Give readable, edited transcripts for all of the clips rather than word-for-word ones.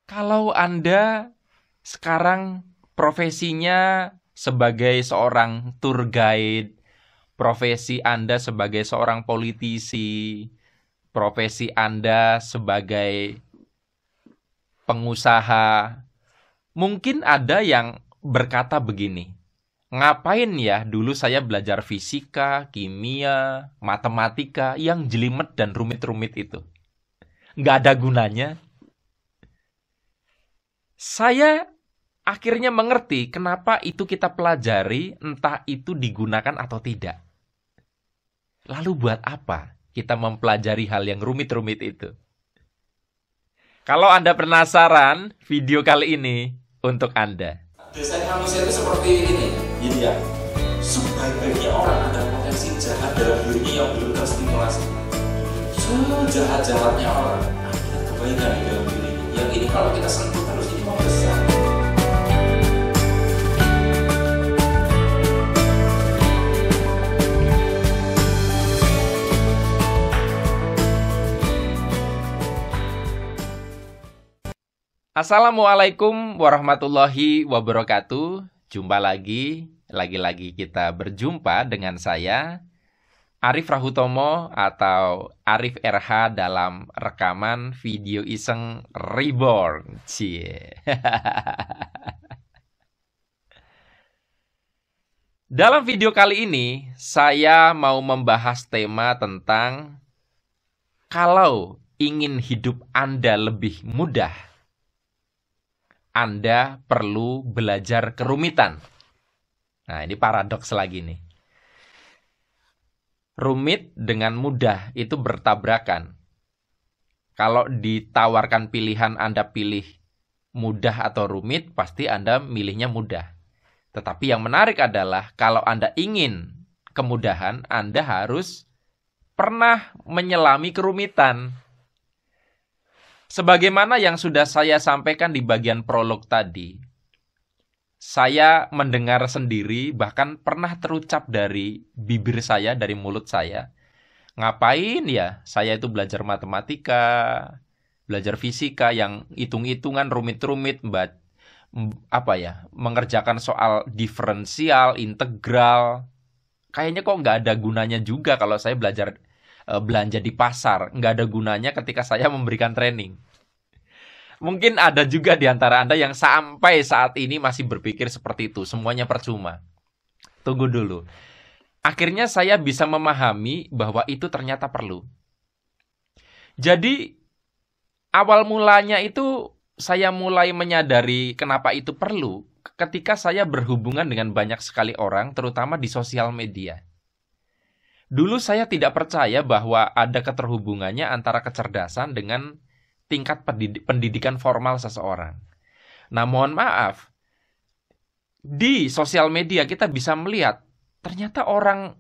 Kalau Anda sekarang profesinya sebagai seorang tour guide, profesi Anda sebagai seorang politisi, profesi Anda sebagai pengusaha, mungkin ada yang berkata begini, ngapain ya dulu saya belajar fisika, kimia, matematika yang jelimet dan rumit-rumit itu? Nggak ada gunanya. Saya akhirnya mengerti kenapa itu kita pelajari, entah itu digunakan atau tidak. Lalu buat apa kita mempelajari hal yang rumit-rumit itu? Kalau Anda penasaran, video kali ini untuk Anda. Desain manusia itu seperti ini, gini ya. Sebaik-baiknya orang ada potensi jahat dalam dirinya yang belum terstimulasi. Sejahat-jahatnya orang ada kebaikan di dalam dirinya. Yang ini kalau kita sentuh terus ini mau besar. Assalamualaikum warahmatullahi wabarakatuh. Jumpa lagi kita berjumpa dengan saya Arif Rahutomo atau Arif RH dalam rekaman video iseng Reborn. Cie. Dalam video kali ini saya mau membahas tema tentang kalau ingin hidup Anda lebih mudah, Anda perlu belajar kerumitan. Nah, ini paradoks lagi nih. Rumit dengan mudah itu bertabrakan. Kalau ditawarkan pilihan Anda pilih mudah atau rumit, pasti Anda milihnya mudah. Tetapi yang menarik adalah kalau Anda ingin kemudahan, Anda harus pernah menyelami kerumitan. Sebagaimana yang sudah saya sampaikan di bagian prolog tadi, saya mendengar sendiri, bahkan pernah terucap dari bibir saya, dari mulut saya, ngapain ya saya itu belajar matematika, belajar fisika yang hitung-hitungan rumit-rumit, mengerjakan soal diferensial, integral. Kayaknya kok nggak ada gunanya juga kalau saya belajar belanja di pasar, nggak ada gunanya ketika saya memberikan training. Mungkin ada juga di antara Anda yang sampai saat ini masih berpikir seperti itu, semuanya percuma. Tunggu dulu. Akhirnya saya bisa memahami bahwa itu ternyata perlu. Jadi, awal mulanya itu saya mulai menyadari kenapa itu perlu ketika saya berhubungan dengan banyak sekali orang, terutama di sosial media. Dulu saya tidak percaya bahwa ada keterhubungannya antara kecerdasan dengan tingkat pendidikan formal seseorang. Nah, mohon maaf, di sosial media kita bisa melihat ternyata orang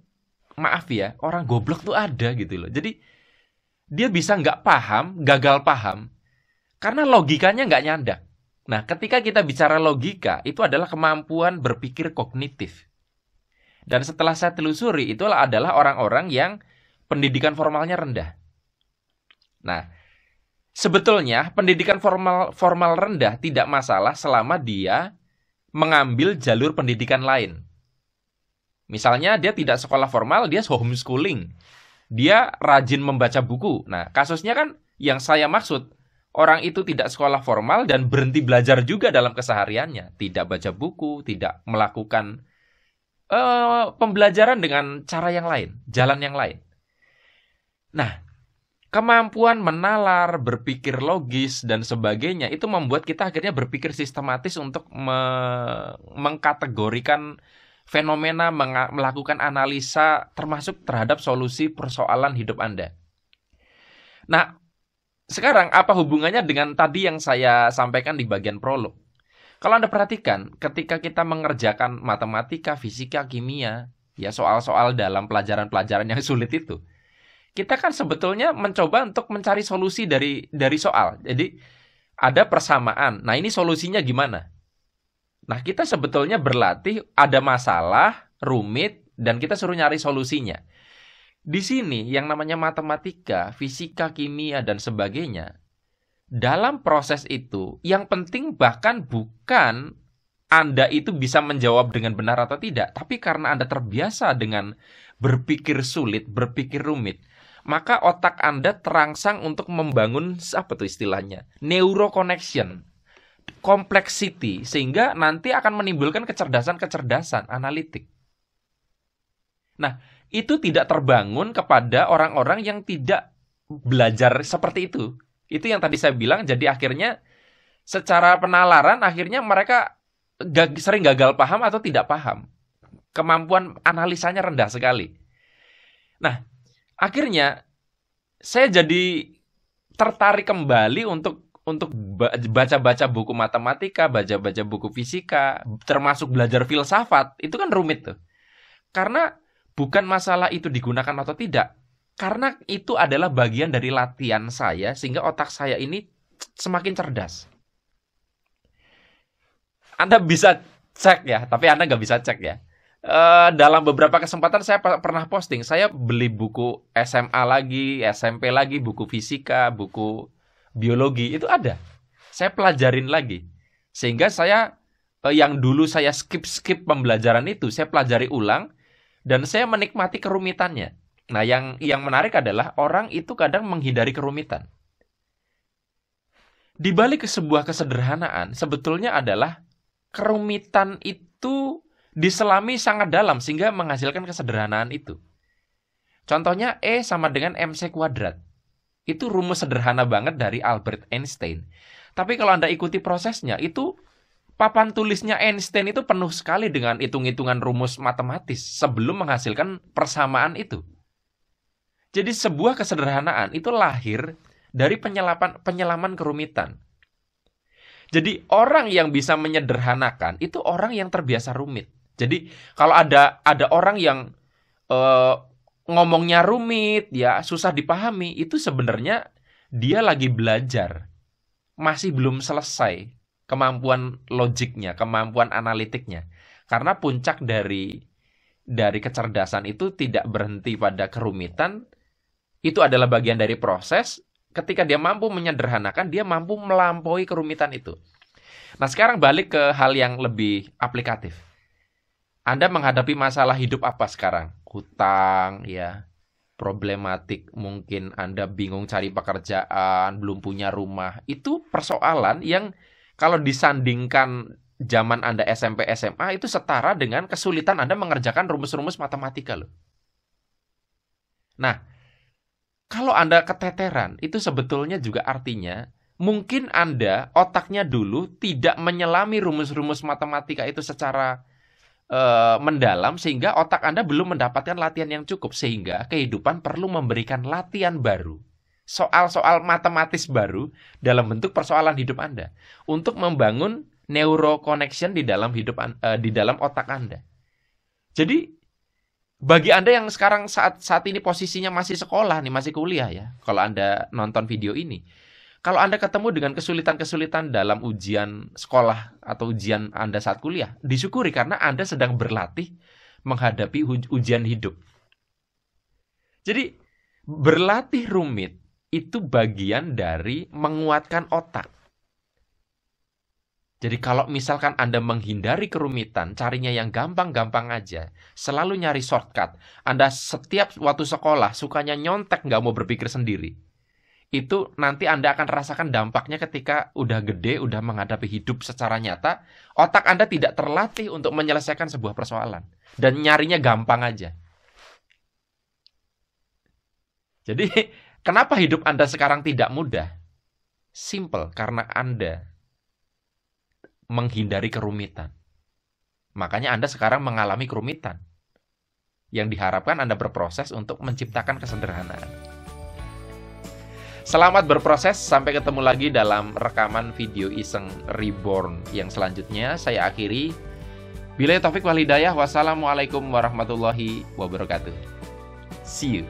goblok tuh ada gitu loh. Jadi dia bisa nggak paham, gagal paham, karena logikanya nggak nyandak. Nah, ketika kita bicara logika, itu adalah kemampuan berpikir kognitif. Dan setelah saya telusuri, itulah adalah orang-orang yang pendidikan formalnya rendah. Nah, sebetulnya pendidikan formal rendah tidak masalah selama dia mengambil jalur pendidikan lain. Misalnya dia tidak sekolah formal, dia homeschooling. Dia rajin membaca buku. Nah, kasusnya kan yang saya maksud, orang itu tidak sekolah formal dan berhenti belajar juga dalam kesehariannya. Tidak baca buku, tidak melakukan pembelajaran dengan cara yang lain, jalan yang lain. Nah, kemampuan menalar, berpikir logis, dan sebagainya itu membuat kita akhirnya berpikir sistematis untuk mengkategorikan fenomena, melakukan analisa termasuk terhadap solusi persoalan hidup Anda. Nah, sekarang apa hubungannya dengan tadi yang saya sampaikan di bagian prolog? Kalau Anda perhatikan, ketika kita mengerjakan matematika, fisika, kimia, ya soal-soal dalam pelajaran-pelajaran yang sulit itu, kita kan sebetulnya mencoba untuk mencari solusi dari soal. Jadi ada persamaan. Nah, ini solusinya gimana? Nah, kita sebetulnya berlatih, ada masalah, rumit, dan kita suruh nyari solusinya. Di sini yang namanya matematika, fisika, kimia, dan sebagainya, dalam proses itu, yang penting bahkan bukan Anda itu bisa menjawab dengan benar atau tidak, tapi karena Anda terbiasa dengan berpikir sulit, berpikir rumit, maka otak Anda terangsang untuk membangun, apa tuh istilahnya, neuroconnection, complexity, sehingga nanti akan menimbulkan kecerdasan-kecerdasan analitik. Nah, itu tidak terbangun kepada orang-orang yang tidak belajar seperti itu. Itu yang tadi saya bilang, jadi akhirnya secara penalaran akhirnya mereka sering gagal paham atau tidak paham. Kemampuan analisanya rendah sekali. Nah, akhirnya saya jadi tertarik kembali untuk baca-baca buku matematika, baca-baca buku fisika, termasuk belajar filsafat. Itu kan rumit tuh. Karena bukan masalah itu digunakan atau tidak, karena itu adalah bagian dari latihan saya sehingga otak saya ini semakin cerdas. Anda bisa cek ya, tapi Anda nggak bisa cek ya. Dalam beberapa kesempatan saya pernah posting, saya beli buku SMA lagi, SMP lagi, buku fisika, buku biologi, itu ada. Saya pelajarin lagi. Sehingga saya, yang dulu saya skip pembelajaran itu, saya pelajari ulang, dan saya menikmati kerumitannya. Nah, yang menarik adalah orang itu kadang menghindari kerumitan. Di balik sebuah kesederhanaan, sebetulnya adalah kerumitan itu diselami sangat dalam sehingga menghasilkan kesederhanaan itu. Contohnya E sama dengan MC kuadrat. Itu rumus sederhana banget dari Albert Einstein. Tapi kalau Anda ikuti prosesnya, itu papan tulisnya Einstein itu penuh sekali dengan hitung-hitungan rumus matematis sebelum menghasilkan persamaan itu. Jadi sebuah kesederhanaan itu lahir dari penyelaman kerumitan. Jadi orang yang bisa menyederhanakan itu orang yang terbiasa rumit. Jadi kalau ada orang yang ngomongnya rumit, ya susah dipahami, itu sebenarnya dia lagi belajar, masih belum selesai kemampuan logiknya, kemampuan analitiknya. Karena puncak dari kecerdasan itu tidak berhenti pada kerumitan, itu adalah bagian dari proses. Ketika dia mampu menyederhanakan, dia mampu melampaui kerumitan itu. Nah, sekarang balik ke hal yang lebih aplikatif. Anda menghadapi masalah hidup apa sekarang? Hutang, ya, problematik, mungkin Anda bingung cari pekerjaan, belum punya rumah. Itu persoalan yang kalau disandingkan zaman Anda SMP, SMA, itu setara dengan kesulitan Anda mengerjakan rumus-rumus matematika loh. Nah, kalau Anda keteteran, itu sebetulnya juga artinya mungkin Anda otaknya dulu tidak menyelami rumus-rumus matematika itu secara mendalam, sehingga otak Anda belum mendapatkan latihan yang cukup, sehingga kehidupan perlu memberikan latihan baru, soal-soal matematis baru dalam bentuk persoalan hidup Anda untuk membangun neuroconnection di dalam di dalam otak Anda. Jadi bagi Anda yang sekarang saat ini posisinya masih sekolah nih, masih kuliah ya, kalau Anda nonton video ini, kalau Anda ketemu dengan kesulitan-kesulitan dalam ujian sekolah atau ujian Anda saat kuliah, disyukuri karena Anda sedang berlatih menghadapi ujian hidup. Jadi berlatih rumit itu bagian dari menguatkan otak. Jadi kalau misalkan Anda menghindari kerumitan, carinya yang gampang-gampang aja, selalu nyari shortcut, Anda setiap waktu sekolah sukanya nyontek, nggak mau berpikir sendiri, itu nanti Anda akan rasakan dampaknya ketika udah gede, udah menghadapi hidup secara nyata, otak Anda tidak terlatih untuk menyelesaikan sebuah persoalan, dan nyarinya gampang aja. Jadi kenapa hidup Anda sekarang tidak mudah? Simple, karena Anda menghindari kerumitan. Makanya Anda sekarang mengalami kerumitan. Yang diharapkan Anda berproses untuk menciptakan kesederhanaan. Selamat berproses, sampai ketemu lagi dalam rekaman video Iseng Reborn yang selanjutnya. Saya akhiri. Billahi taufik wal hidayah. Wassalamualaikum warahmatullahi wabarakatuh. See you.